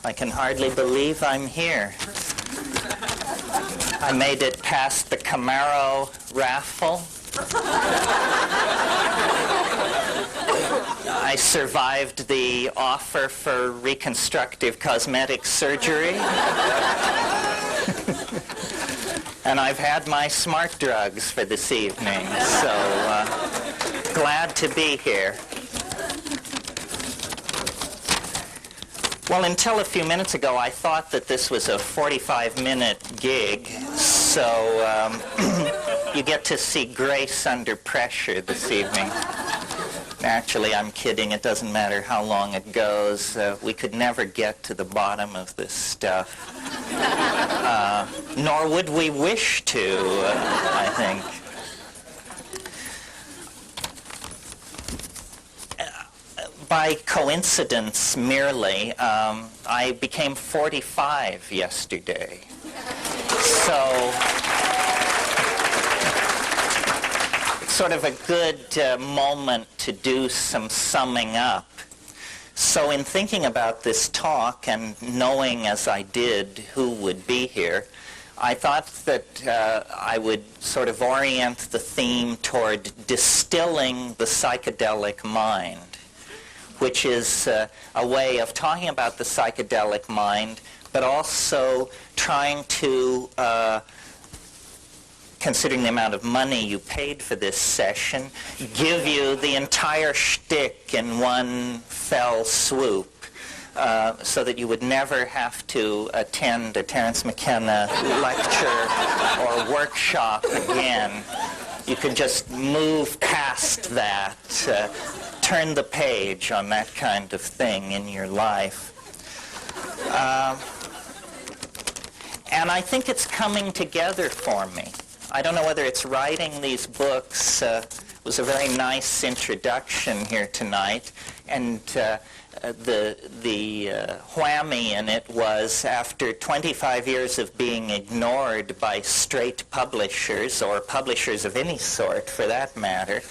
I can hardly believe I'm here. I made it past the Camaro raffle. I survived the offer for reconstructive cosmetic surgery. And I've had my smart drugs for this evening, so glad to be here. Well, until a few minutes ago, I thought that this was a 45-minute gig, so you get to see grace under pressure this evening. Actually, I'm kidding. It doesn't matter how long it goes. We could never get to the bottom of this stuff. Nor would we wish to, I think. By coincidence, merely, I became 45 yesterday. So it's sort of a good moment to do some summing up. So in thinking about this talk and knowing as I did who would be here, I thought that I would sort of orient the theme toward distilling the psychedelic mind, which is a way of talking about the psychedelic mind, but also trying to, considering the amount of money you paid for this session, give you the entire shtick in one fell swoop, so that you would never have to attend a Terence McKenna lecture or workshop again. You can just move past that, turn the page on that kind of thing in your life. And I think it's coming together for me. I don't know whether it's writing these books. Was a very nice introduction here tonight, and the whammy in it was, after 25 years of being ignored by straight publishers, or publishers of any sort for that matter,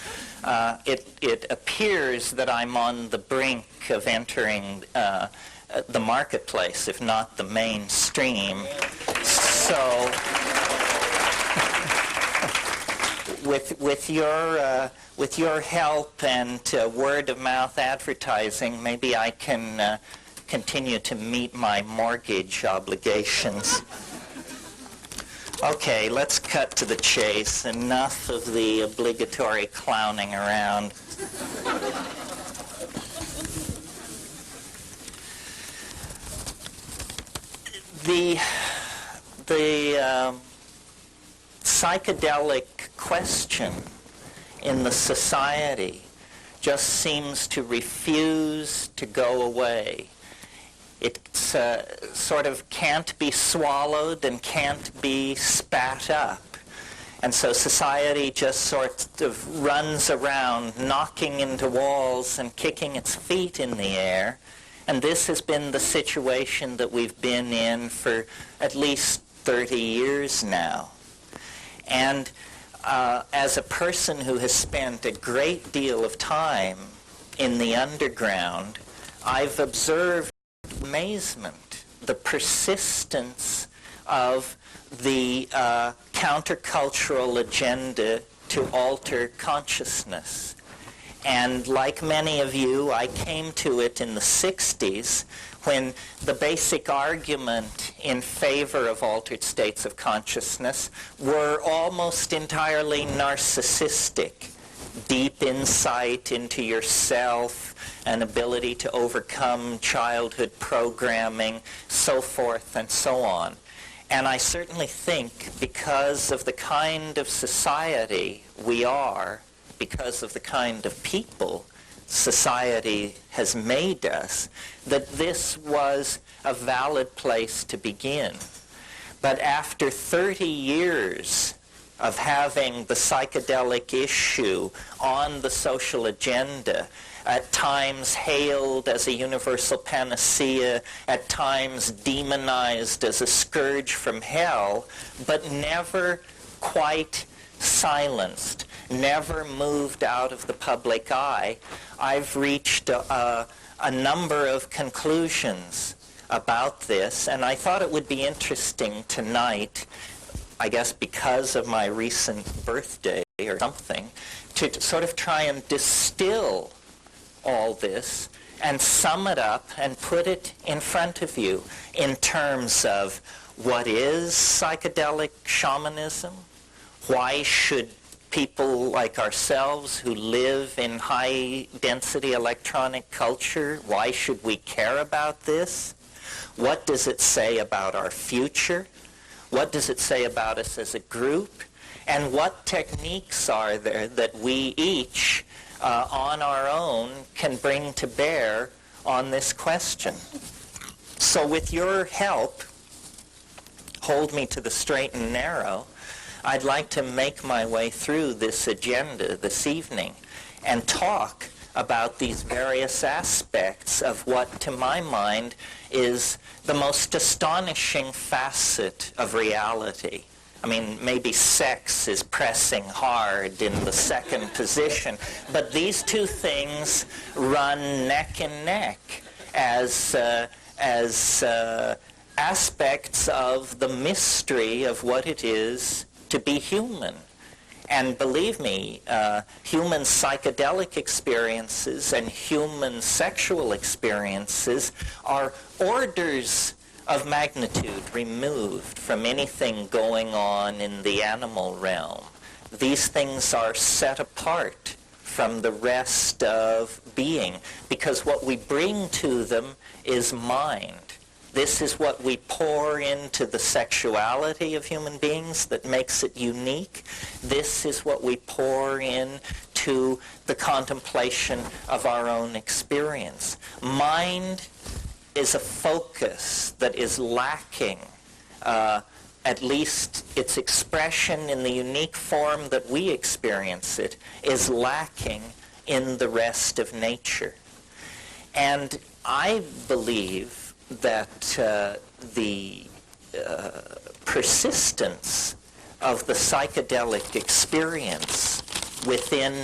it appears that I'm on the brink of entering the marketplace, if not the mainstream. So with your help and word-of-mouth advertising, maybe I can continue to meet my mortgage obligations. Okay, let's cut to the chase. Enough of the obligatory clowning around. The psychedelic question in the society just seems to refuse to go away. It sort of can't be swallowed and can't be spat up. And so society just sort of runs around, knocking into walls and kicking its feet in the air. And this has been the situation that we've been in for at least 30 years now. And as a person who has spent a great deal of time in the underground, I've observed amazement the persistence of the countercultural agenda to alter consciousness. And like many of you, I came to it in the 60s, when the basic argument in favor of altered states of consciousness were almost entirely narcissistic. Deep insight into yourself, an ability to overcome childhood programming, so forth and so on. And I certainly think, because of the kind of society we are, because of the kind of people society has made us, that this was a valid place to begin. But after 30 years of having the psychedelic issue on the social agenda, at times hailed as a universal panacea, at times demonized as a scourge from hell, but never quite silenced, never moved out of the public eye, I've reached a number of conclusions about this, and I thought it would be interesting tonight, I guess because of my recent birthday or something, to sort of try and distill all this and sum it up and put it in front of you in terms of what is psychedelic shamanism, why should people like ourselves who live in high-density electronic culture, why should we care about this? What does it say about our future? What does it say about us as a group? And what techniques are there that we each, on our own, can bring to bear on this question? So with your help, hold me to the straight and narrow, I'd like to make my way through this agenda this evening and talk about these various aspects of what, to my mind, is the most astonishing facet of reality. I mean, maybe sex is pressing hard in the second position, but these two things run neck and neck as aspects of the mystery of what it is to be human. And believe me, human psychedelic experiences and human sexual experiences are orders of magnitude removed from anything going on in the animal realm. These things are set apart from the rest of being because what we bring to them is mind. This is what we pour into the sexuality of human beings that makes it unique. This is what we pour into the contemplation of our own experience. Mind is a focus that is lacking, at least its expression in the unique form that we experience it, is lacking in the rest of nature. And I believe that the persistence of the psychedelic experience within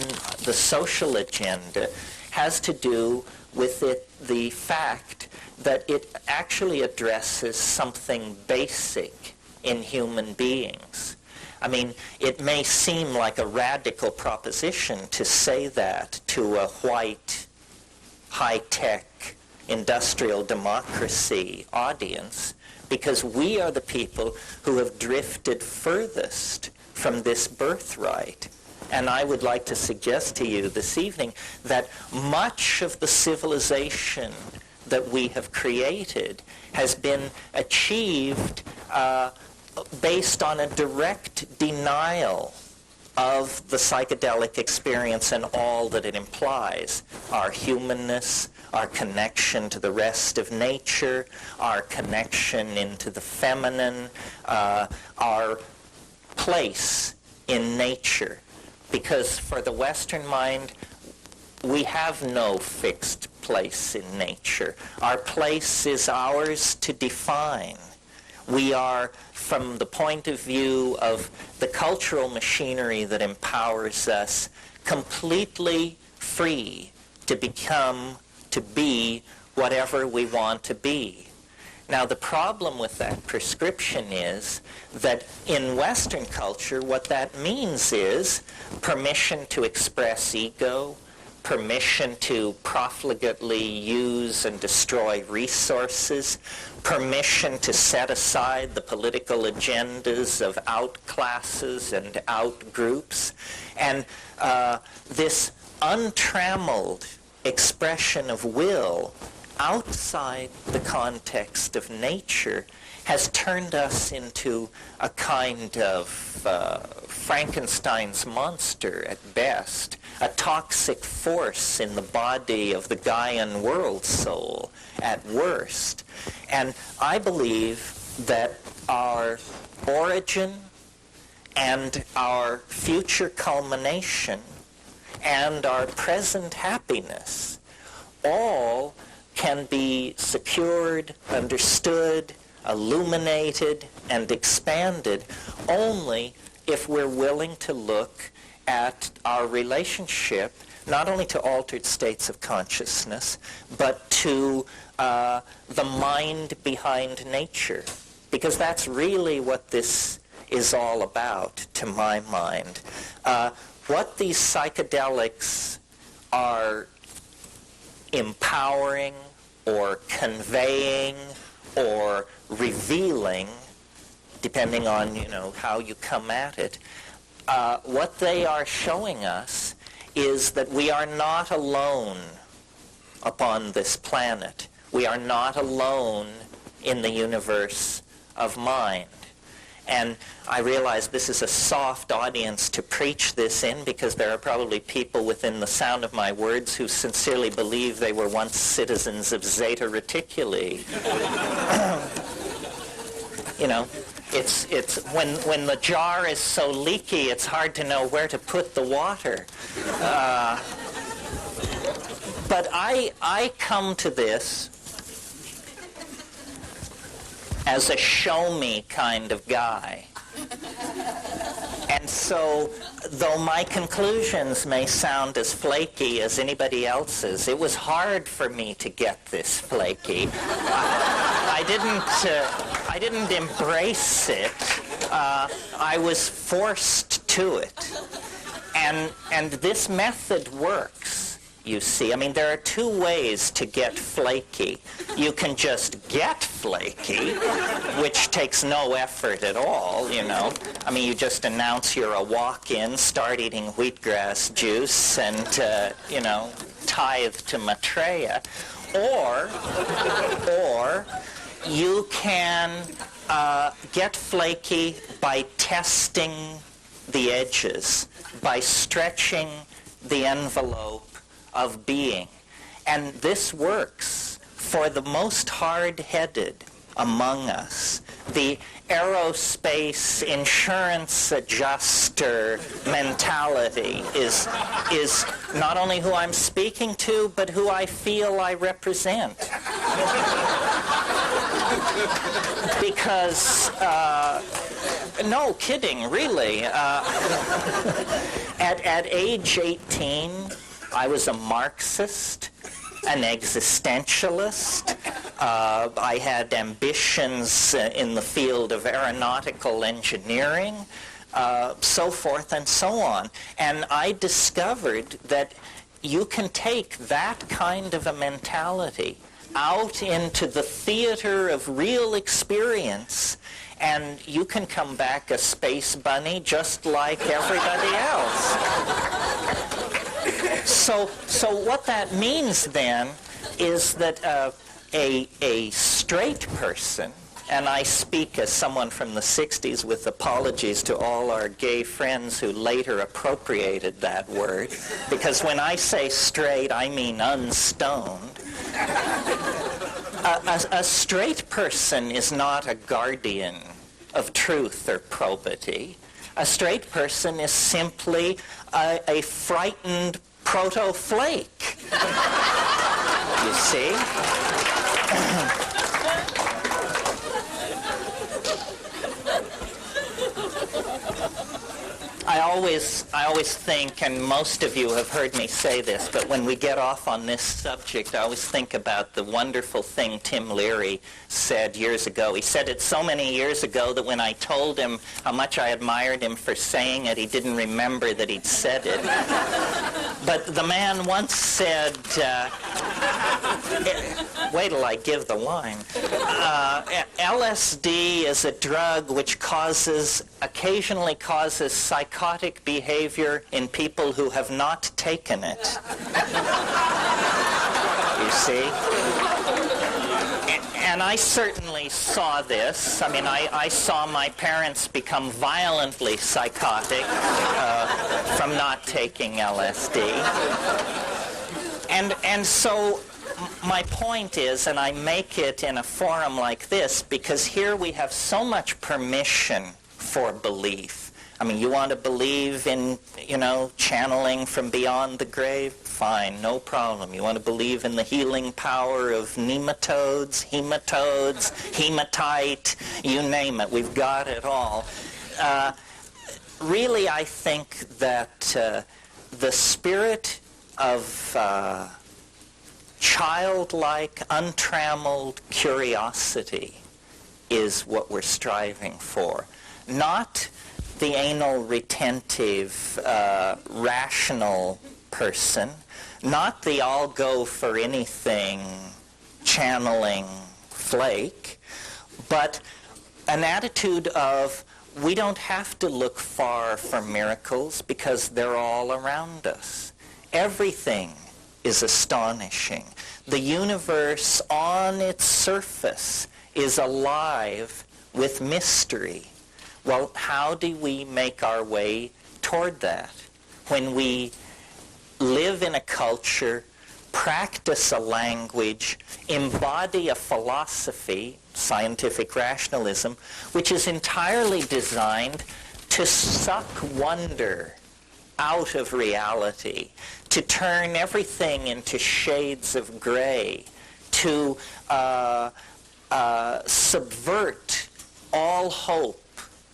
the social agenda has to do with the fact that it actually addresses something basic in human beings. I mean, it may seem like a radical proposition to say that to a white, high-tech, industrial democracy audience, because we are the people who have drifted furthest from this birthright. And I would like to suggest to you this evening that much of the civilization that we have created has been achieved based on a direct denial of the psychedelic experience and all that it implies. Our humanness, our connection to the rest of nature, our connection into the feminine, our place in nature. Because for the Western mind, we have no fixed place in nature. Our place is ours to define. We are, from the point of view of the cultural machinery that empowers us, completely free to be whatever we want to be. Now, the problem with that prescription is that in Western culture, what that means is permission to express ego, permission to profligately use and destroy resources, permission to set aside the political agendas of outclasses and outgroups, and this untrammeled expression of will outside the context of nature has turned us into a kind of Frankenstein's monster at best, a toxic force in the body of the Gaian world soul at worst. And I believe that our origin and our future culmination and our present happiness all can be secured, understood, illuminated, and expanded only if we're willing to look at our relationship not only to altered states of consciousness, but to the mind behind nature. Because that's really what this is all about, to my mind. What these psychedelics are empowering or conveying or revealing, depending on, how you come at it, what they are showing us is that we are not alone upon this planet. We are not alone in the universe of mind. And I realize this is a soft audience to preach this in, because there are probably people within the sound of my words who sincerely believe they were once citizens of Zeta Reticuli. It's when the jar is so leaky, it's hard to know where to put the water. But I come to this as a show-me kind of guy. And so, though my conclusions may sound as flaky as anybody else's, it was hard for me to get this flaky. I didn't embrace it. I was forced to it. And this method works. You see, there are two ways to get flaky. You can just get flaky, which takes no effort at all, you just announce you're a walk-in, start eating wheatgrass juice, and, tithe to Maitreya. Or you can get flaky by testing the edges, by stretching the envelope of being. And this works for the most hard-headed among us. The aerospace insurance adjuster mentality is not only who I'm speaking to, but who I feel I represent. Because, no kidding, really. At age 18, I was a Marxist, an existentialist. I had ambitions in the field of aeronautical engineering, so forth and so on. And I discovered that you can take that kind of a mentality out into the theater of real experience, and you can come back a space bunny just like everybody else. So what that means then is that a straight person, and I speak as someone from the 60s with apologies to all our gay friends who later appropriated that word, because when I say straight, I mean unstoned. A straight person is not a guardian of truth or probity. A straight person is simply a frightened proto-flake. You see? I always think, and most of you have heard me say this, but when we get off on this subject, I always think about the wonderful thing Tim Leary said years ago. He said it so many years ago that when I told him how much I admired him for saying it, he didn't remember that he'd said it. But the man once said, wait till I give the line, LSD is a drug which occasionally causes psychotic behavior in people who have not taken it. You see? And I certainly saw this. I saw my parents become violently psychotic from not taking LSD. And so my point is, and I make it in a forum like this, because here we have so much permission for belief. You want to believe in, channeling from beyond the grave? Fine, no problem. You want to believe in the healing power of nematodes, hematite, you name it. We've got it all. Really, I think that the spirit of childlike, untrammeled curiosity is what we're striving for. Not the anal retentive, rational person, not the I'll go for anything channeling flake, but an attitude of we don't have to look far for miracles because they're all around us. Everything is astonishing. The universe on its surface is alive with mystery. Well, how do we make our way toward that? When we live in a culture, practice a language, embody a philosophy, scientific rationalism, which is entirely designed to suck wonder out of reality, to turn everything into shades of gray, to subvert all hope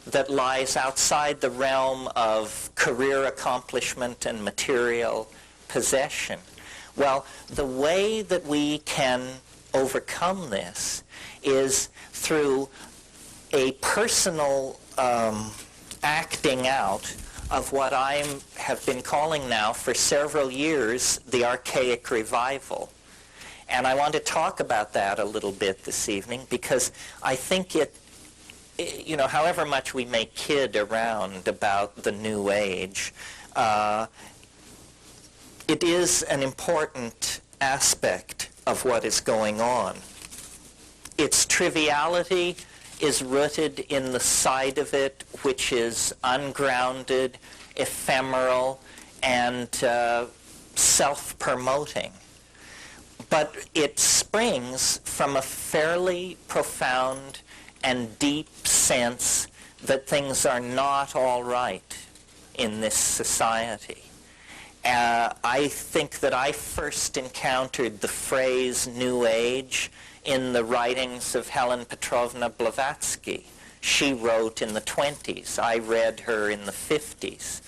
that lies outside the realm of career accomplishment and material possession. Well, the way that we can overcome this is through a personal acting out of what I have been calling now for several years the archaic revival. And I want to talk about that a little bit this evening because I think it, you know, however much we may kid around about the New Age, it is an important aspect of what is going on. Its triviality is rooted in the side of it which is ungrounded, ephemeral, and self-promoting. But it springs from a fairly profound and deep sense that things are not all right in this society. I think that I first encountered the phrase New Age in the writings of Helen Petrovna Blavatsky. She wrote in the 20s. I read her in the 50s.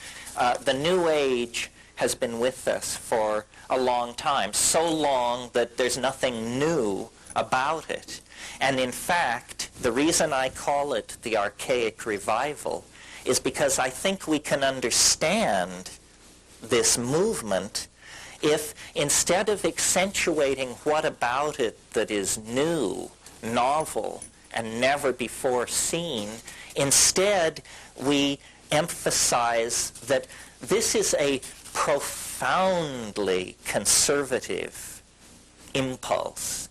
The New Age has been with us for a long time, so long that there's nothing new about it. And in fact, the reason I call it the archaic revival is because I think we can understand this movement if instead of accentuating what about it that is new, novel, and never before seen, instead we emphasize that this is a profoundly conservative impulse.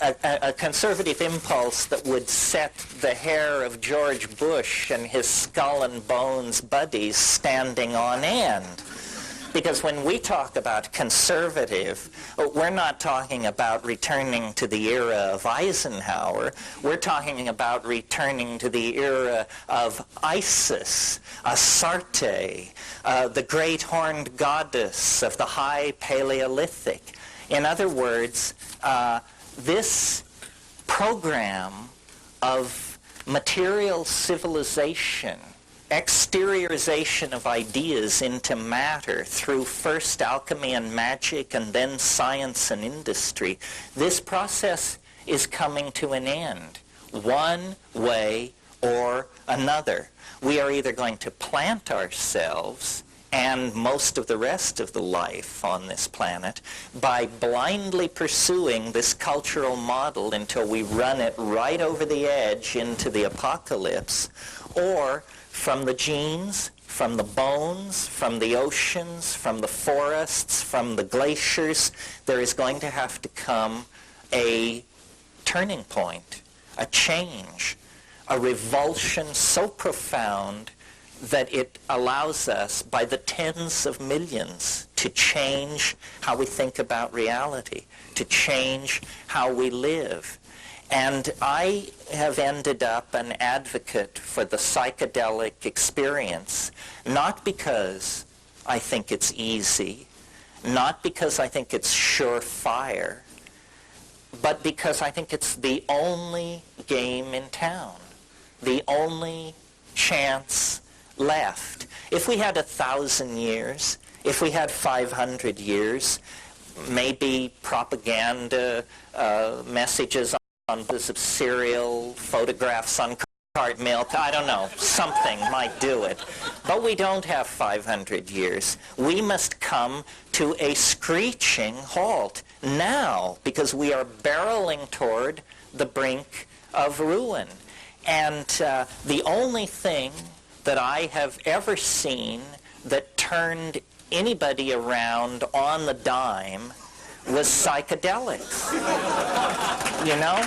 A conservative impulse that would set the hair of George Bush and his skull and bones buddies standing on end. Because when we talk about conservative, we're not talking about returning to the era of Eisenhower. We're talking about returning to the era of Isis, Astarte, the great horned goddess of the high Paleolithic. In other words, this program of material civilization, exteriorization of ideas into matter through first alchemy and magic and then science and industry, this process is coming to an end, one way or another. We are either going to plant ourselves and most of the rest of the life on this planet by blindly pursuing this cultural model until we run it right over the edge into the apocalypse, or from the genes, from the bones, from the oceans, from the forests, from the glaciers, there is going to have to come a turning point, a change, a revulsion so profound that it allows us, by the tens of millions, to change how we think about reality, to change how we live. And I have ended up an advocate for the psychedelic experience, not because I think it's easy, not because I think it's surefire, but because I think it's the only game in town, the only chance left. If we had 1,000 years, If we had 500 years, maybe propaganda, messages on bowls of cereal, photographs on cart milk, I don't know, something might do it. But we don't have 500 years. We must come to a screeching halt now, because we are barreling toward the brink of ruin. And the only thing that I have ever seen that turned anybody around on the dime was psychedelics. You know?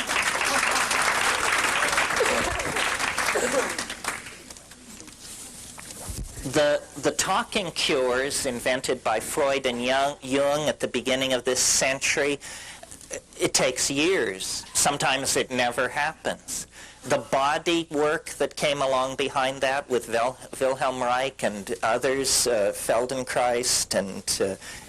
The talking cures invented by Freud and Jung at the beginning of this century, it takes years. Sometimes it never happens. The body work that came along behind that with Wilhelm Reich and others, Feldenkrais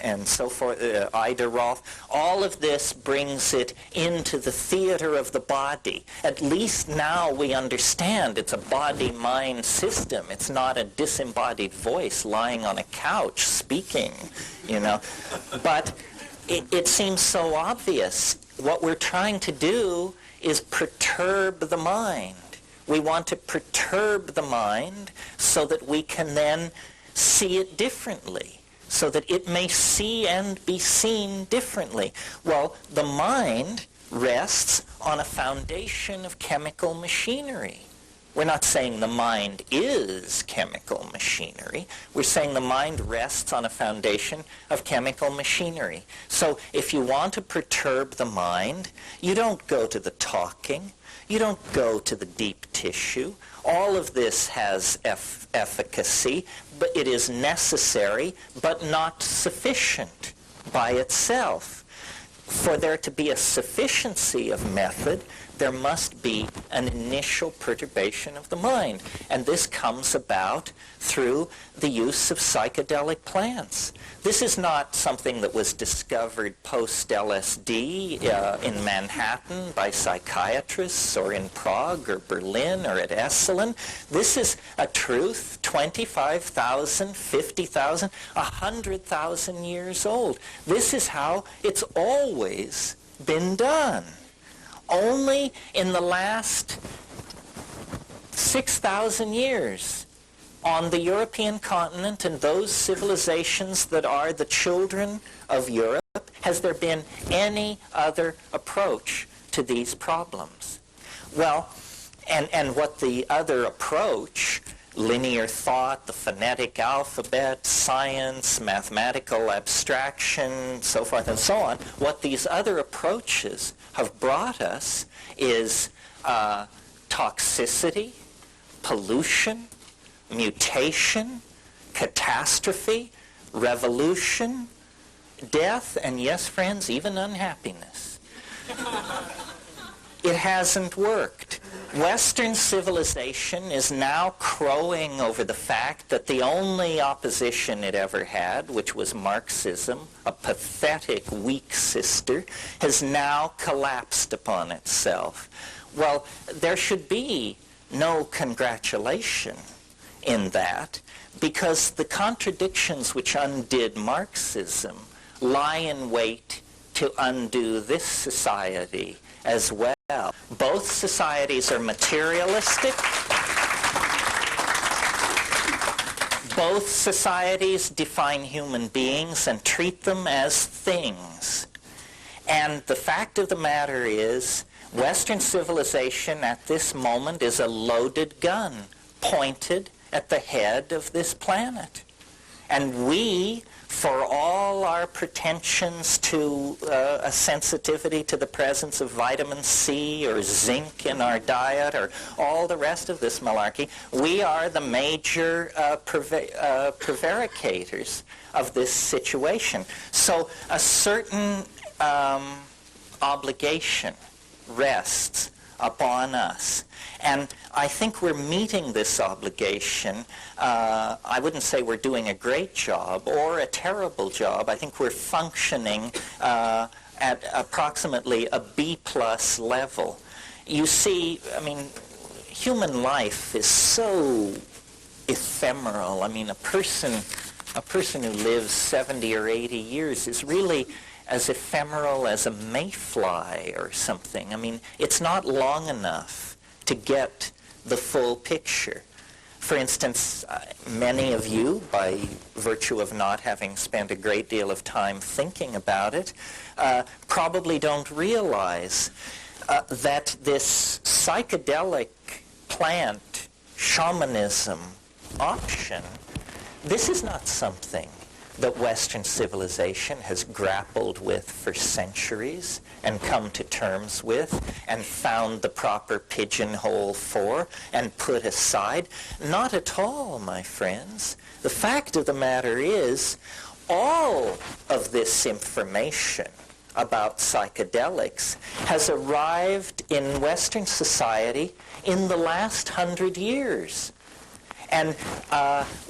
and so forth, Ida Rolf, all of this brings it into the theater of the body. At least now we understand it's a body-mind system. It's not a disembodied voice lying on a couch speaking, you know. But it seems so obvious. What we're trying to do is perturb the mind. We want to perturb the mind so that we can then see it differently, so that it may see and be seen differently. Well, the mind rests on a foundation of chemical machinery. We're not saying the mind is chemical machinery. We're saying the mind rests on a foundation of chemical machinery. So if you want to perturb the mind, you don't go to the talking. You don't go to the deep tissue. All of this has efficacy, but it is necessary, but not sufficient by itself. For there to be a sufficiency of method, there must be an initial perturbation of the mind. And this comes about through the use of psychedelic plants. This is not something that was discovered post-LSD in Manhattan by psychiatrists or in Prague or Berlin or at Esalen. This is a truth 25,000, 50,000, 100,000 years old. This is how it's always been done. Only in the last 6,000 years on the European continent and those civilizations that are the children of Europe has there been any other approach to these problems. Well, and what the other approach, linear thought, the phonetic alphabet, science, mathematical abstraction, so forth and so on, what these other approaches have brought us is toxicity, pollution, mutation, catastrophe, revolution, death, and yes, friends, even unhappiness. It hasn't worked. Western civilization is now crowing over the fact that the only opposition it ever had, which was Marxism, a pathetic, weak sister, has now collapsed upon itself. Well, there should be no congratulation in that, because the contradictions which undid Marxism lie in wait to undo this society as well. Both societies are materialistic. Both societies define human beings and treat them as things. And the fact of the matter is, Western civilization at this moment is a loaded gun pointed at the head of this planet. And we, for all our pretensions to a sensitivity to the presence of vitamin C or zinc in our diet or all the rest of this malarkey, we are the major prevaricators of this situation. So a certain obligation rests upon us. And I think we're meeting this obligation. I wouldn't say we're doing a great job or a terrible job. I think we're functioning at approximately a B+ level. You see, I mean, human life is so ephemeral. I mean, a person a person who lives 70 or 80 years is really as ephemeral as a mayfly or something. I mean, it's not long enough to get the full picture. For instance, many of you, by virtue of not having spent a great deal of time thinking about it, probably don't realize that this psychedelic plant shamanism option, this is not something that Western civilization has grappled with for centuries and come to terms with and found the proper pigeonhole for and put aside. Not at all, my friends. The fact of the matter is, all of this information about psychedelics has arrived in Western society in the last 100 years. And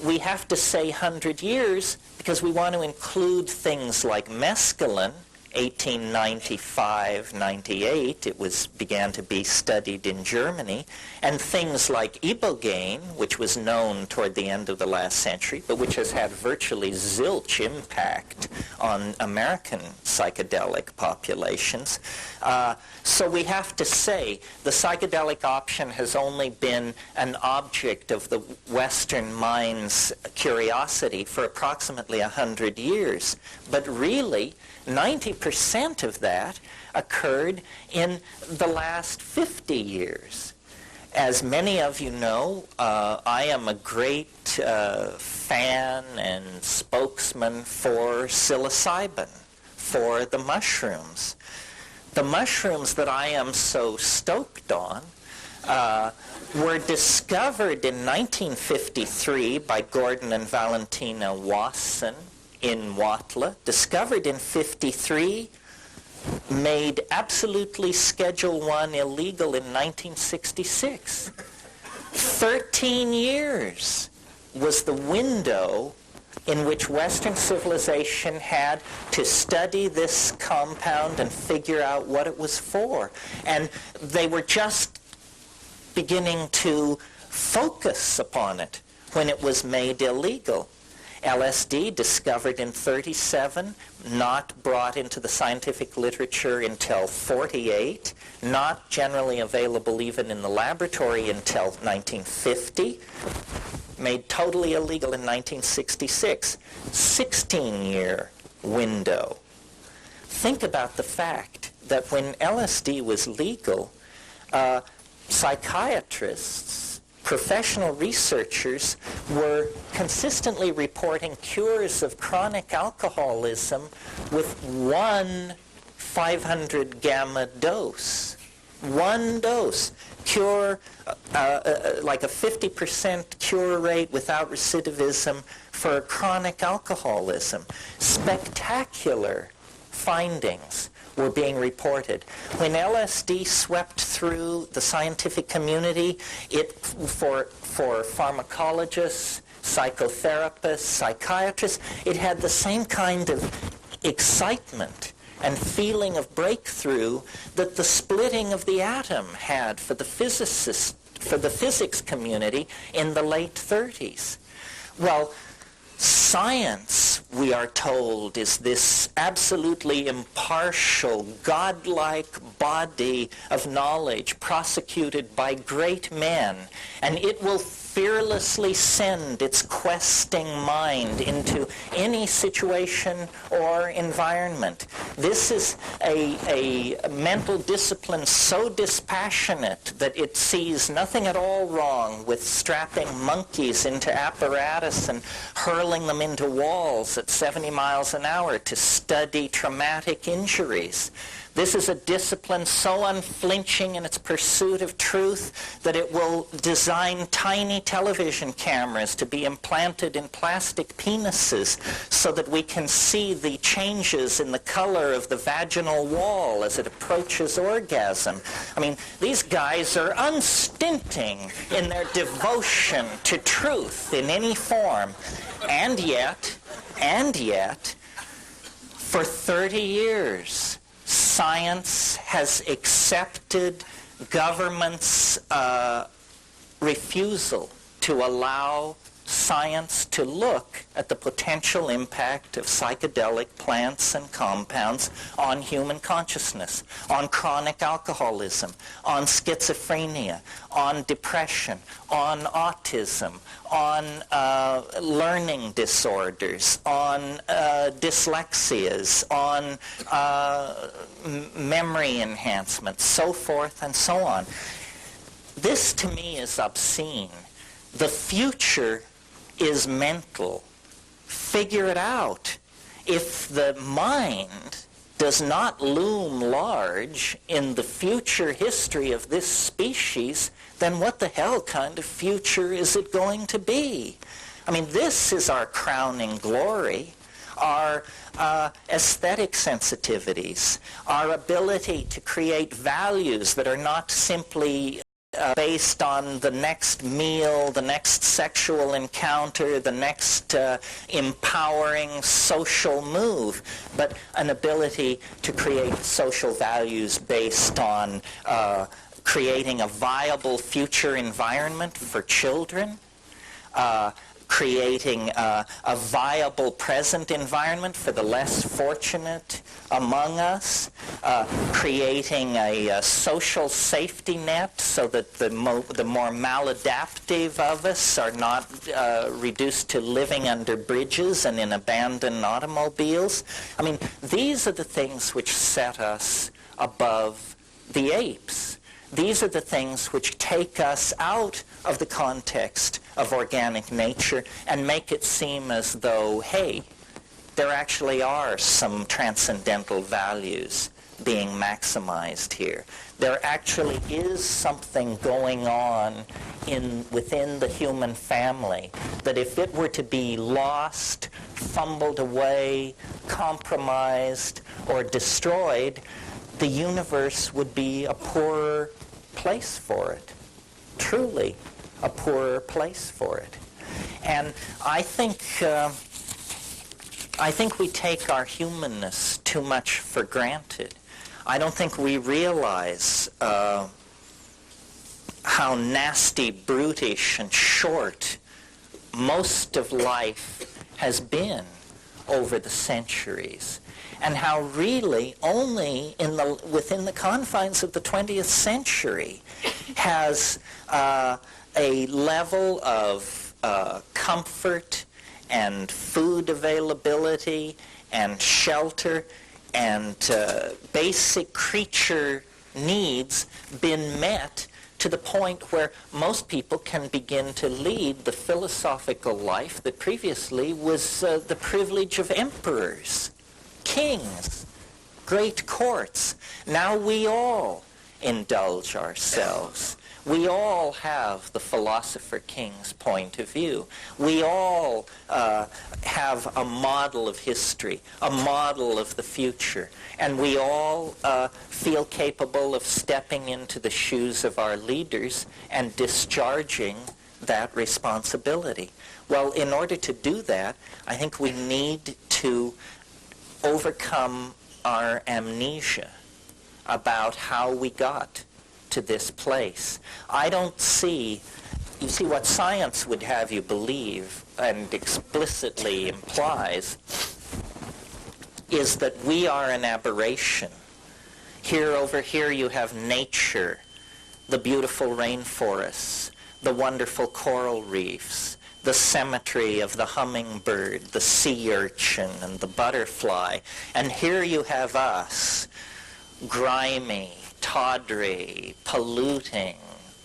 we have to say 100 years because we want to include things like mescaline, 1895-98, it began to be studied in Germany, and things like ibogaine, which was known toward the end of the last century, but which has had virtually zilch impact on American psychedelic populations. So we have to say the psychedelic option has only been an object of the Western mind's curiosity for approximately 100 years. But really, 90% of that occurred in the last 50 years. As many of you know, I am a great fan and spokesman for psilocybin, for the mushrooms. The mushrooms that I am so stoked on were discovered in 1953 by Gordon and Valentina Wasson in Huautla, discovered in 53, made absolutely Schedule I illegal in 1966. 13 years was the window in which Western civilization had to study this compound and figure out what it was for. And they were just beginning to focus upon it when it was made illegal. LSD, discovered in 37, not brought into the scientific literature until 48, not generally available even in the laboratory until 1950, made totally illegal in 1966. 16-year window. Think about the fact that when LSD was legal, psychiatrists, professional researchers were consistently reporting cures of chronic alcoholism with one 500 gamma dose. One dose. Cure, like a 50% cure rate without recidivism for chronic alcoholism. Spectacular findings were being reported. When LSD swept through the scientific community, for pharmacologists, psychotherapists, psychiatrists, it had the same kind of excitement and feeling of breakthrough that the splitting of the atom had for the physicists, for the physics community in the late 30s. Well, science, we are told, is this absolutely impartial, godlike body of knowledge prosecuted by great men, and it will fearlessly send its questing mind into any situation or environment. This is a mental discipline so dispassionate that it sees nothing at all wrong with strapping monkeys into apparatus and hurling them into walls at 70 miles an hour to study traumatic injuries. This is a discipline so unflinching in its pursuit of truth that it will design tiny television cameras to be implanted in plastic penises so that we can see the changes in the color of the vaginal wall as it approaches orgasm. I mean, these guys are unstinting in their devotion to truth in any form. And yet, for 30 years, science has accepted government's refusal to allow science to look at the potential impact of psychedelic plants and compounds on human consciousness, on chronic alcoholism, on schizophrenia, on depression, on autism, on learning disorders, on dyslexias, on memory enhancement, so forth and so on. This to me is obscene. The future is mental. Figure it out. If the mind does not loom large in the future history of this species, then what the hell kind of future is it going to be? I mean, this is our crowning glory, our aesthetic sensitivities, our ability to create values that are not simply based on the next meal, the next sexual encounter, the next empowering social move, but an ability to create social values based on creating a viable future environment for children, creating a viable present environment for the less fortunate among us, creating a social safety net so that the more maladaptive of us are not reduced to living under bridges and in abandoned automobiles. I mean, these are the things which set us above the apes. These are the things which take us out of the context of organic nature and make it seem as though, hey, there actually are some transcendental values being maximized here. There actually is something going on within the human family that if it were to be lost, fumbled away, compromised, or destroyed, the universe would be a poorer place for it. Truly a poorer place for it. And I think we take our humanness too much for granted. I don't think we realize how nasty, brutish, and short most of life has been over the centuries, and how really only within the confines of the 20th century has a level of comfort and food availability and shelter and basic creature needs been met to the point where most people can begin to lead the philosophical life that previously was the privilege of emperors, kings, great courts. Now we all indulge ourselves. We all have the philosopher king's point of view. We all have a model of history, a model of the future, and we all feel capable of stepping into the shoes of our leaders and discharging that responsibility. Well, in order to do that, I think we need to overcome our amnesia about how we got to this place. I don't see, you see, what science would have you believe and explicitly implies is that we are an aberration. Here, over here, you have nature, the beautiful rainforests, the wonderful coral reefs, the symmetry of the hummingbird, the sea urchin, and the butterfly. And here you have us, grimy, tawdry, polluting,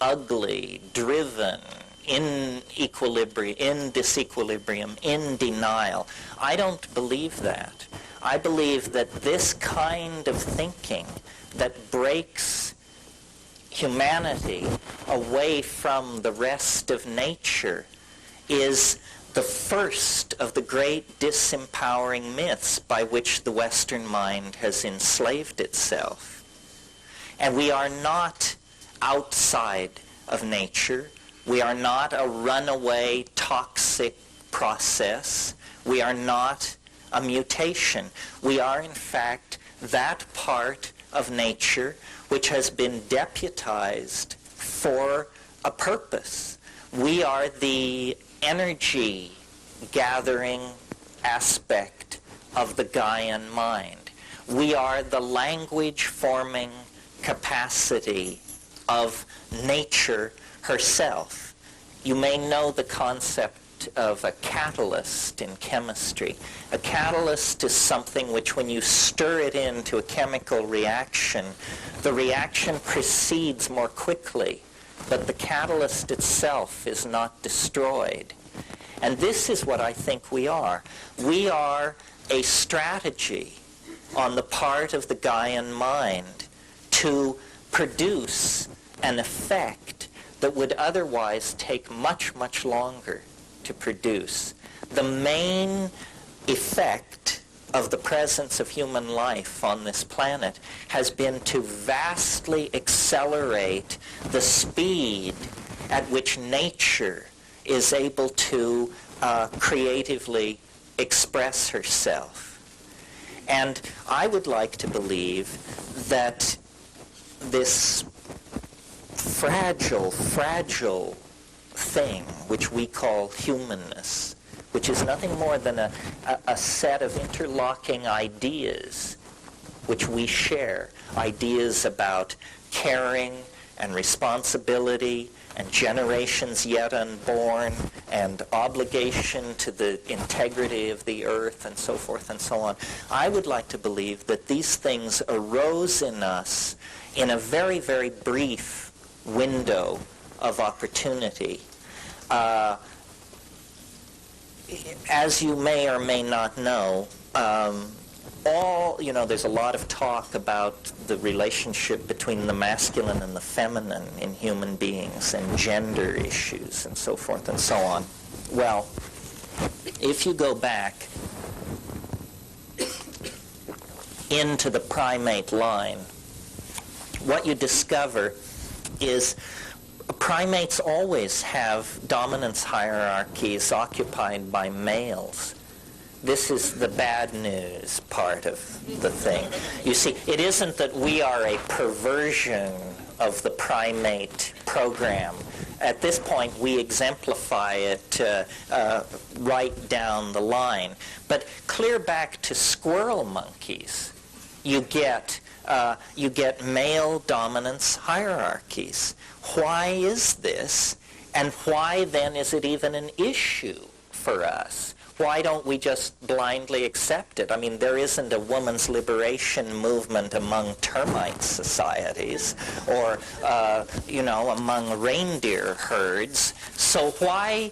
ugly, driven, in equilibrium, in disequilibrium, in denial. I don't believe that. I believe that this kind of thinking that breaks humanity away from the rest of nature is the first of the great disempowering myths by which the Western mind has enslaved itself. And we are not outside of nature. We are not a runaway toxic process. We are not a mutation. We are, in fact, that part of nature which has been deputized for a purpose. We are the energy gathering aspect of the Gaian mind. We are the language forming capacity of nature herself. You may know the concept of a catalyst in chemistry. A catalyst is something which, when you stir it into a chemical reaction, the reaction proceeds more quickly, but the catalyst itself is not destroyed. And this is what I think we are. We are a strategy on the part of the Gaian mind to produce an effect that would otherwise take much, much longer to produce. The main effect of the presence of human life on this planet has been to vastly accelerate the speed at which nature is able to creatively express herself. And I would like to believe that this fragile thing which we call humanness, which is nothing more than a set of interlocking ideas which we share, ideas about caring and responsibility and generations yet unborn and obligation to the integrity of the earth and so forth and so on. I would like to believe that these things arose in us in a very, very brief window of opportunity. As you may or may not know, there's a lot of talk about the relationship between the masculine and the feminine in human beings and gender issues and so forth and so on. Well, if you go back into the primate line, what you discover is primates always have dominance hierarchies occupied by males. This is the bad news part of the thing. You see, it isn't that we are a perversion of the primate program. At this point, we exemplify it right down the line. But clear back to squirrel monkeys, you get male dominance hierarchies. Why is this? And why then is it even an issue for us? Why don't we just blindly accept it? I mean, there isn't a woman's liberation movement among termite societies or, among reindeer herds. So why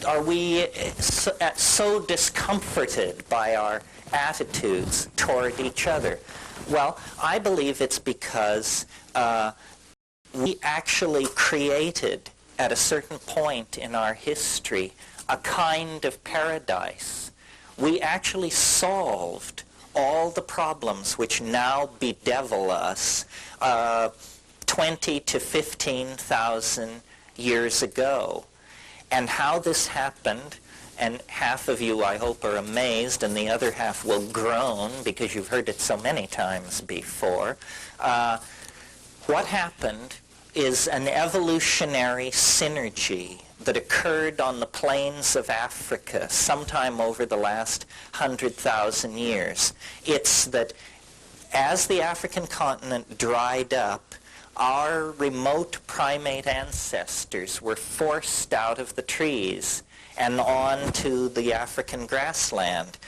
are we so discomforted by our attitudes toward each other? Well, I believe it's because we actually created, at a certain point in our history, a kind of paradise. We actually solved all the problems which now bedevil us 20 to 15,000 years ago. And how this happened, and half of you, I hope, are amazed, and the other half will groan because you've heard it so many times before. What happened is an evolutionary synergy that occurred on the plains of Africa sometime over the last 100,000 years. It's that as the African continent dried up, our remote primate ancestors were forced out of the trees and onto the African grassland,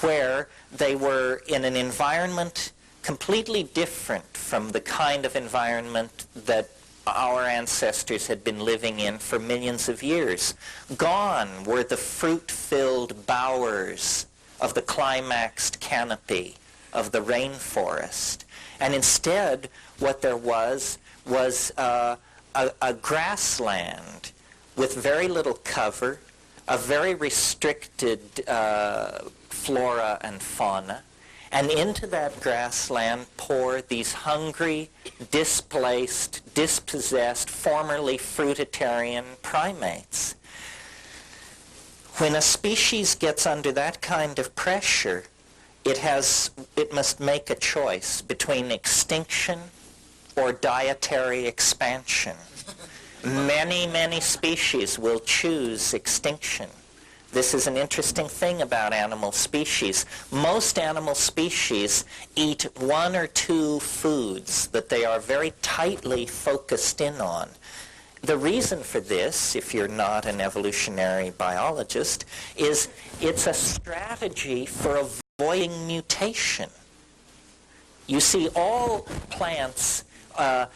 where they were in an environment completely different from the kind of environment that our ancestors had been living in for millions of years. Gone were the fruit-filled bowers of the climaxed canopy of the rainforest. And instead, what there was a grassland with very little cover, a very restricted flora and fauna, and into that grassland pour these hungry, displaced, dispossessed, formerly fruitarian primates. When a species gets under that kind of pressure, it must make a choice between extinction or dietary expansion. Many, many species will choose extinction. This is an interesting thing about animal species. Most animal species eat one or two foods that they are very tightly focused in on. The reason for this, if you're not an evolutionary biologist, is it's a strategy for avoiding mutation. You see, all plants have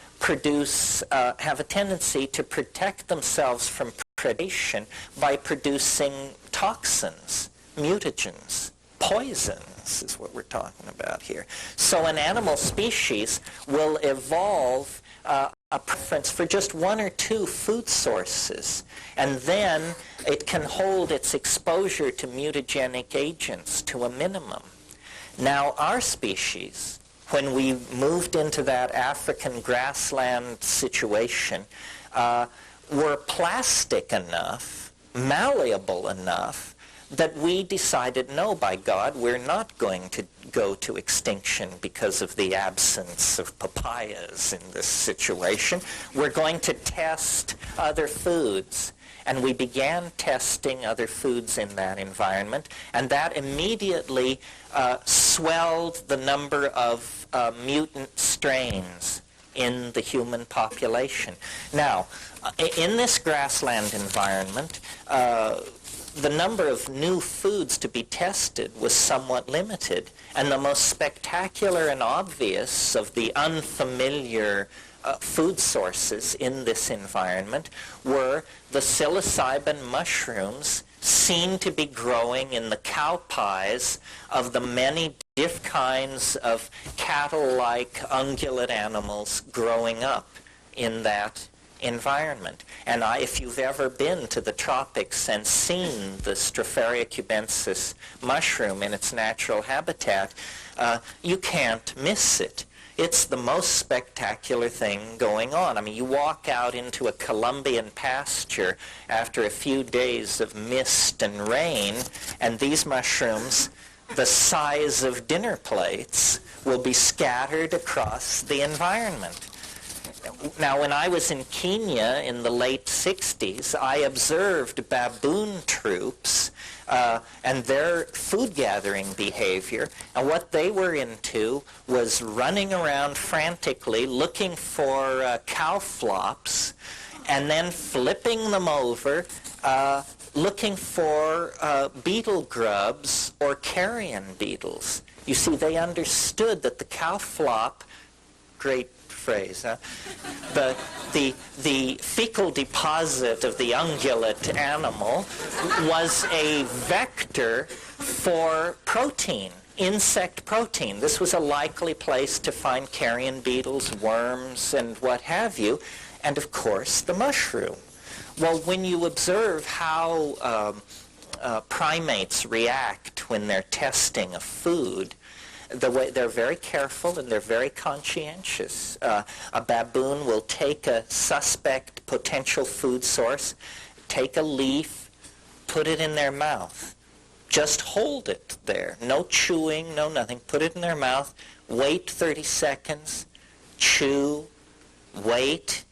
a tendency to protect themselves from predation by producing toxins, mutagens, poisons is what we're talking about here. So an animal species will evolve a preference for just one or two food sources, and then it can hold its exposure to mutagenic agents to a minimum. Now, our species, when we moved into that African grassland situation, were plastic enough, malleable enough, that we decided, no, by God, we're not going to go to extinction because of the absence of papayas in this situation. We're going to test other foods. And we began testing other foods in that environment, and that immediately swelled the number of mutant strains in the human population. Now, in this grassland environment, the number of new foods to be tested was somewhat limited, and the most spectacular and obvious of the unfamiliar food sources in this environment were the psilocybin mushrooms seen to be growing in the cow pies of the many different kinds of cattle-like ungulate animals growing up in that environment. And if you've ever been to the tropics and seen the Stropharia cubensis mushroom in its natural habitat, you can't miss it. It's the most spectacular thing going on. I mean, you walk out into a Colombian pasture after a few days of mist and rain, and these mushrooms, the size of dinner plates, will be scattered across the environment. Now, when I was in Kenya in the late 60s, I observed baboon troops and their food gathering behavior, and what they were into was running around frantically looking for cow flops and then flipping them over, looking for beetle grubs or carrion beetles. You see, they understood that the cow flop, great phrase, huh? The fecal deposit of the ungulate animal was a vector for protein, insect protein. This was a likely place to find carrion beetles, worms, and what have you, and of course the mushroom. Well, when you observe how primates react when they're testing a food, they're very careful and they're very conscientious. A baboon will take a suspect potential food source, take a leaf, put it in their mouth. Just hold it there. No chewing, no nothing. Put it in their mouth. Wait 30 seconds. Chew. Wait.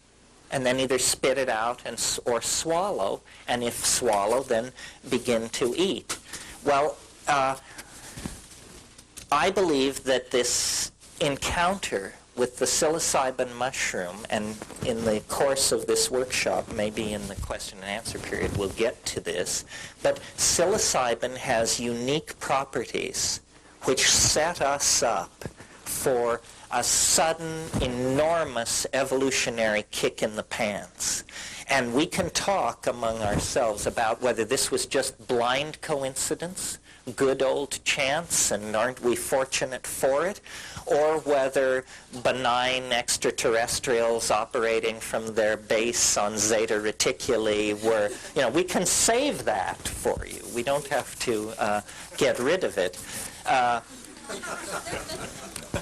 And then either spit it out or swallow. And if swallow, then begin to eat. Well, I believe that this encounter with the psilocybin mushroom, and in the course of this workshop, maybe in the question and answer period, we'll get to this, but psilocybin has unique properties which set us up for a sudden, enormous evolutionary kick in the pants. And we can talk among ourselves about whether this was just blind coincidence, good old chance, and aren't we fortunate for it, or whether benign extraterrestrials operating from their base on Zeta Reticuli were, we can save that for you. We don't have to get rid of it.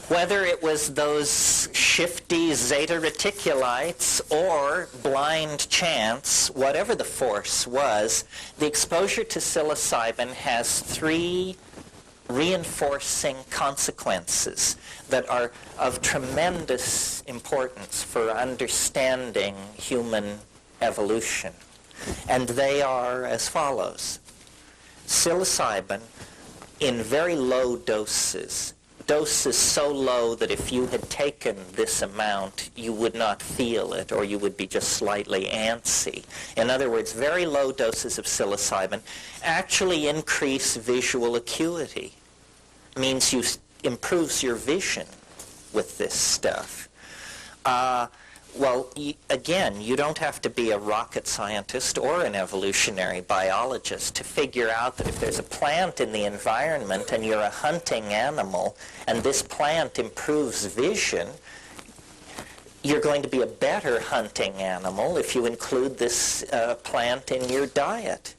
Whether it was those shifty Zeta Reticulites or blind chance, whatever the force was, the exposure to psilocybin has three reinforcing consequences that are of tremendous importance for understanding human evolution. And they are as follows. Psilocybin in very low doses so low that if you had taken this amount, you would not feel it, or you would be just slightly antsy. In other words, very low doses of psilocybin actually increase visual acuity. Means improves your vision with this stuff. Well, again, you don't have to be a rocket scientist or an evolutionary biologist to figure out that if there's a plant in the environment and you're a hunting animal and this plant improves vision, you're going to be a better hunting animal if you include this plant in your diet.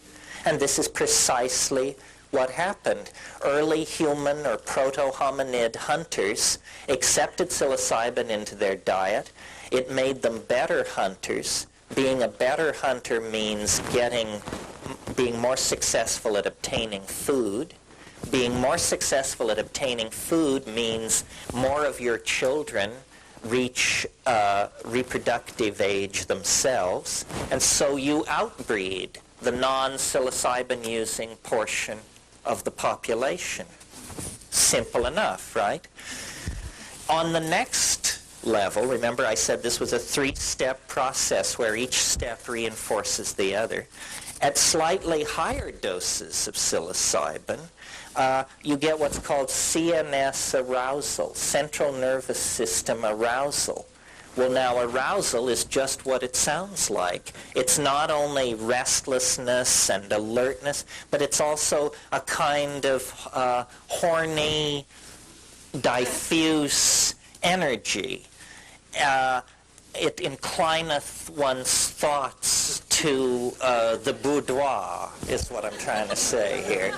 And this is precisely what happened. Early human or proto-hominid hunters accepted psilocybin into their diet. It made them better hunters. Being a better hunter means being more successful at obtaining food. Being more successful at obtaining food means more of your children reach reproductive age themselves, and so you outbreed the non-psilocybin using portion of the population. Simple enough, right? On the next level, remember I said this was a three-step process where each step reinforces the other. At slightly higher doses of psilocybin, you get what's called CNS arousal, central nervous system arousal. Well, now, arousal is just what it sounds like. It's not only restlessness and alertness, but it's also a kind of horny, diffuse energy. It inclineth one's thoughts to the boudoir, is what I'm trying to say here.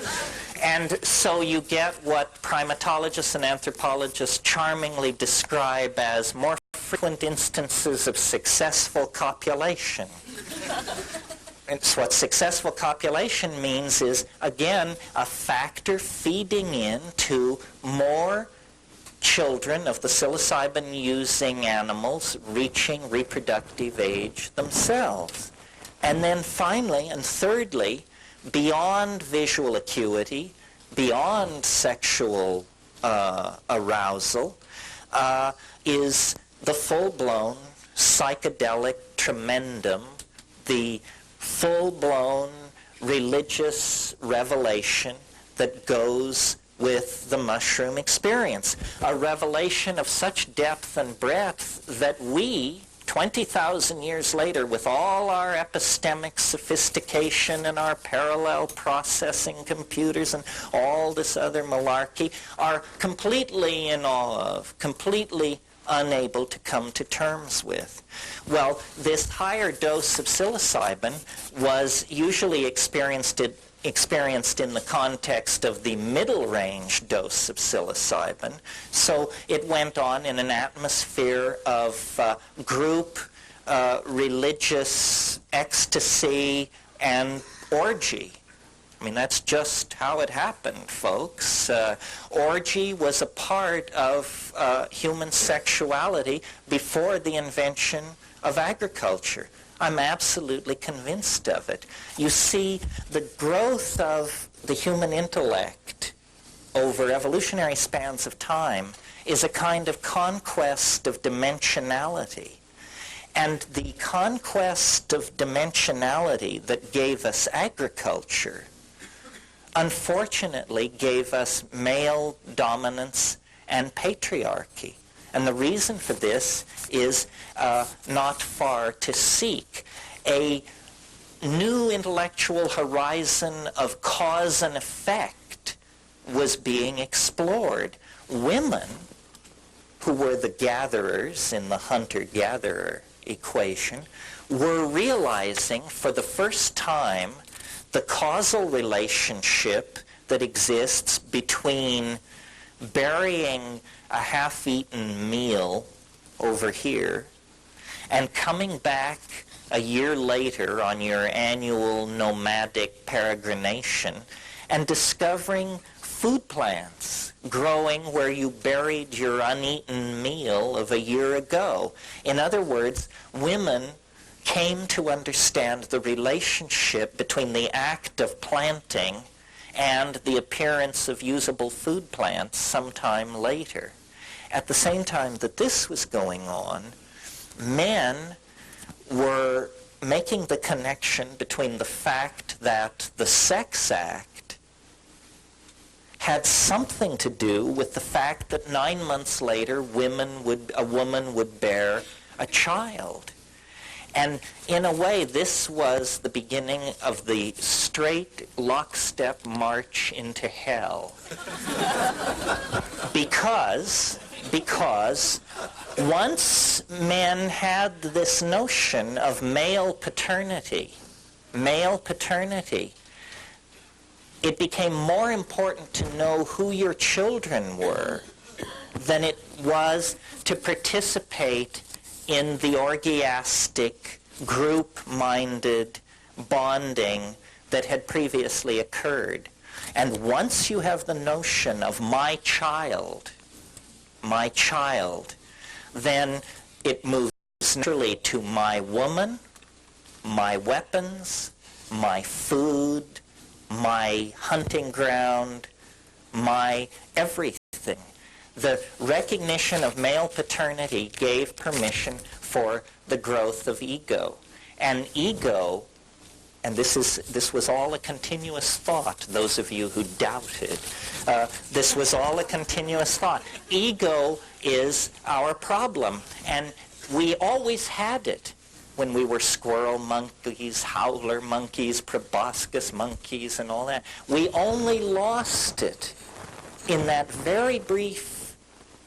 And so you get what primatologists and anthropologists charmingly describe as more frequent instances of successful copulation. And so what successful copulation means is, again, a factor feeding into more children of the psilocybin-using animals reaching reproductive age themselves. And then finally, and thirdly, beyond visual acuity, beyond sexual arousal, is the full-blown psychedelic tremendum, the full-blown religious revelation that goes with the mushroom experience. A revelation of such depth and breadth that we, 20,000 years later, with all our epistemic sophistication and our parallel processing computers and all this other malarkey, are completely in awe of, completely unable to come to terms with. Well, this higher dose of psilocybin was usually experienced in the context of the middle range dose of psilocybin. So it went on in an atmosphere of group, religious ecstasy, and orgy. I mean, that's just how it happened, folks. Orgy was a part of human sexuality before the invention of agriculture. I'm absolutely convinced of it. You see, the growth of the human intellect over evolutionary spans of time is a kind of conquest of dimensionality. And the conquest of dimensionality that gave us agriculture, unfortunately, gave us male dominance and patriarchy. And the reason for this is not far to seek. A new intellectual horizon of cause and effect was being explored. Women, who were the gatherers in the hunter-gatherer equation, were realizing for the first time the causal relationship that exists between burying a half-eaten meal over here and coming back a year later on your annual nomadic peregrination and discovering food plants growing where you buried your uneaten meal of a year ago. In other words, women came to understand the relationship between the act of planting and the appearance of usable food plants sometime later. At the same time that this was going on, men were making the connection between the fact that the sex act had something to do with the fact that 9 months later a woman would bear a child. And in a way, this was the beginning of the straight lockstep march into hell. Because once men had this notion of male paternity, it became more important to know who your children were than it was to participate in the orgiastic, group-minded bonding that had previously occurred. And once you have the notion of my child, then it moves naturally to my woman, my weapons, my food, my hunting ground, my everything. The recognition of male paternity gave permission for the growth of ego. And ego, and this was all a continuous thought, those of you who doubted, this was all a continuous thought. Ego is our problem, and we always had it when we were squirrel monkeys, howler monkeys, proboscis monkeys, and all that. We only lost it in that very brief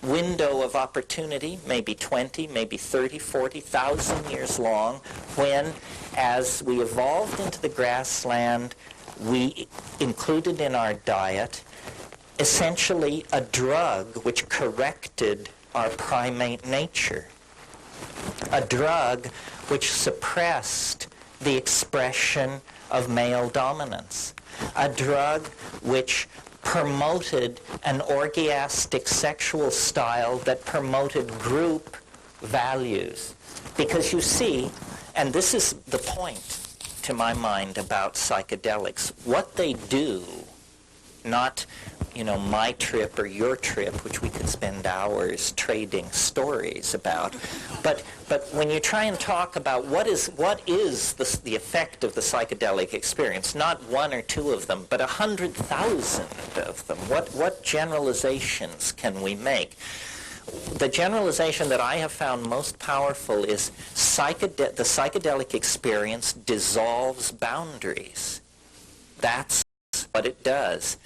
window of opportunity, maybe 20, maybe 30, 40,000 years long, when, as we evolved into the grassland, we included in our diet essentially a drug which corrected our primate nature, a drug which suppressed the expression of male dominance, a drug which promoted an orgiastic sexual style that promoted group values. Because you see, and this is the point to my mind about psychedelics, what they do, not my trip or your trip, which we could spend hours trading stories about, but when you try and talk about what is the effect of the psychedelic experience, not one or two of them, but 100,000 of them, what generalizations can we make? The generalization that I have found most powerful is the psychedelic experience dissolves boundaries. That's what it does.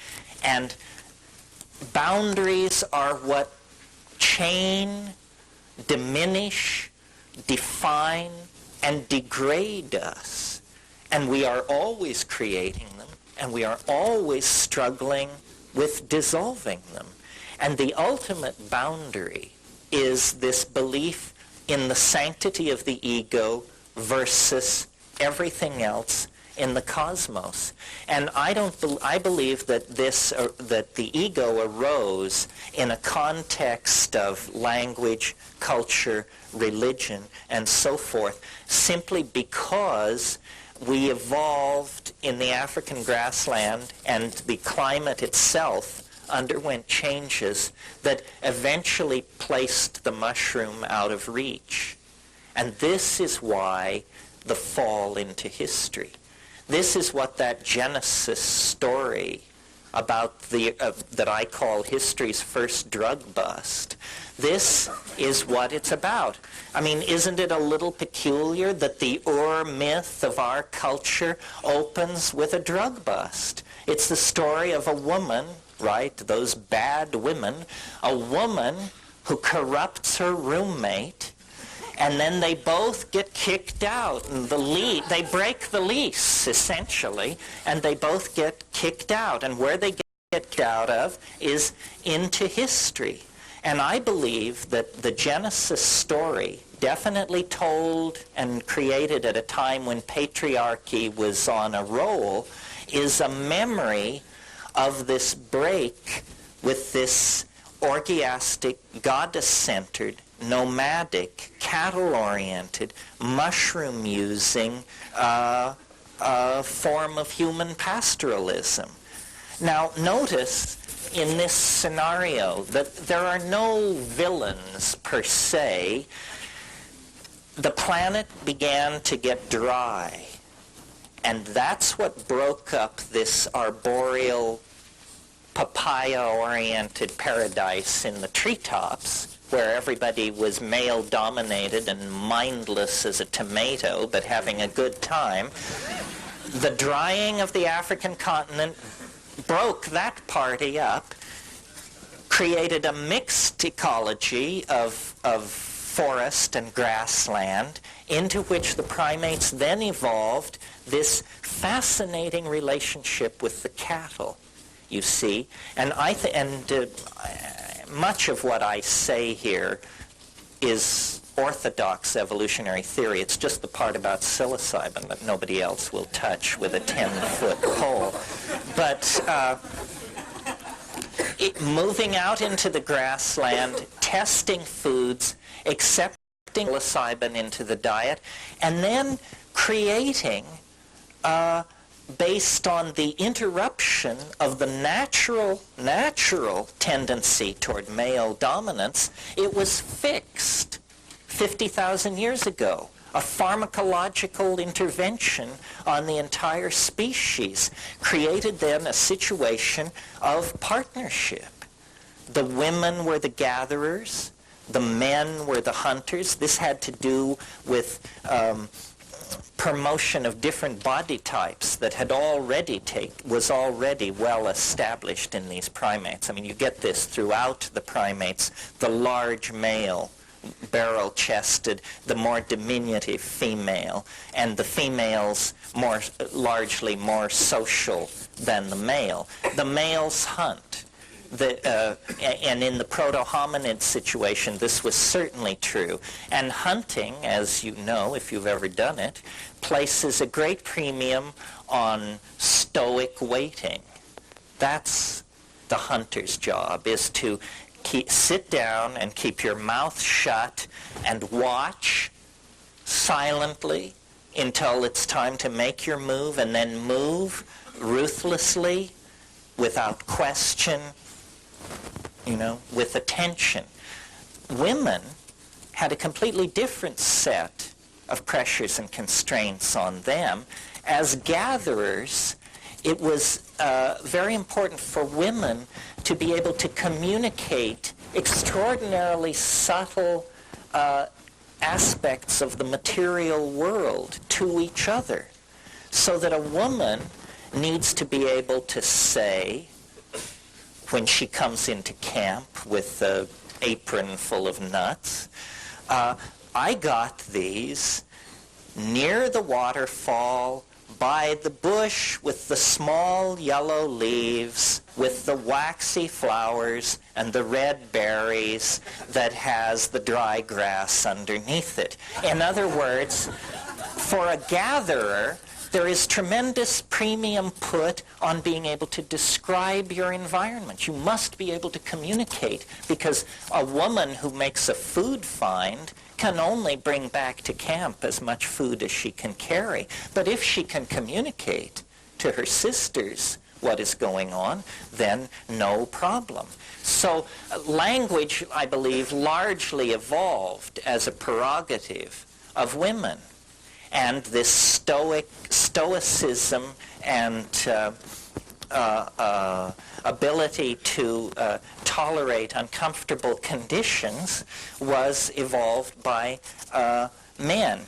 And boundaries are what chain, diminish, define, and degrade us. And we are always creating them, and we are always struggling with dissolving them. And the ultimate boundary is this belief in the sanctity of the ego versus everything else in the cosmos. And I believe that that the ego arose in a context of language, culture, religion, and so forth, simply because we evolved in the African grassland, and the climate itself underwent changes that eventually placed the mushroom out of reach. And this is why the fall into history. This is what that Genesis story about that I call history's first drug bust. This is what it's about. I mean, isn't it a little peculiar that the Ur myth of our culture opens with a drug bust? It's the story of a woman, right? Those bad women. A woman who corrupts her roommate, and then they both get kicked out. And they break the lease, essentially, and they both get kicked out. And where they get kicked out of is into history. And I believe that the Genesis story, definitely told and created at a time when patriarchy was on a roll, is a memory of this break with this orgiastic, goddess-centered nomadic, cattle-oriented, mushroom-using form of human pastoralism. Now, notice in this scenario that there are no villains per se. The planet began to get dry, and that's what broke up this arboreal, papaya-oriented paradise in the treetops, where everybody was male-dominated and mindless as a tomato, but having a good time. The drying of the African continent broke that party up, created a mixed ecology of forest and grassland, into which the primates then evolved this fascinating relationship with the cattle, you see. And much of what I say here is orthodox evolutionary theory. It's just the part about psilocybin that nobody else will touch with a 10-foot pole. But moving out into the grassland, testing foods, accepting psilocybin into the diet, and then creating, based on the interruption of the natural tendency toward male dominance, it was fixed 50,000 years ago. A pharmacological intervention on the entire species created then a situation of partnership. The women were the gatherers, the men were the hunters. This had to do with promotion of different body types that had was already well established in these primates. I mean, you get this throughout the primates. The large male, barrel-chested, the more diminutive female, and the females largely more social than the male. The males hunt. And in the proto-hominid situation, this was certainly true. And hunting, as you know, if you've ever done it, places a great premium on stoic waiting. That's the hunter's job, is to sit down and keep your mouth shut and watch silently until it's time to make your move, and then move ruthlessly, without question, with attention. Women had a completely different set of pressures and constraints on them. As gatherers, it was very important for women to be able to communicate extraordinarily subtle aspects of the material world to each other, so that a woman needs to be able to say, when she comes into camp with an apron full of nuts, I got these near the waterfall, by the bush with the small yellow leaves, with the waxy flowers and the red berries that has the dry grass underneath it. In other words, for a gatherer, there is tremendous premium put on being able to describe your environment. You must be able to communicate, because a woman who makes a food find can only bring back to camp as much food as she can carry. But if she can communicate to her sisters what is going on, then no problem. So language, I believe, largely evolved as a prerogative of women. And this stoicism and ability to tolerate uncomfortable conditions was evolved by men.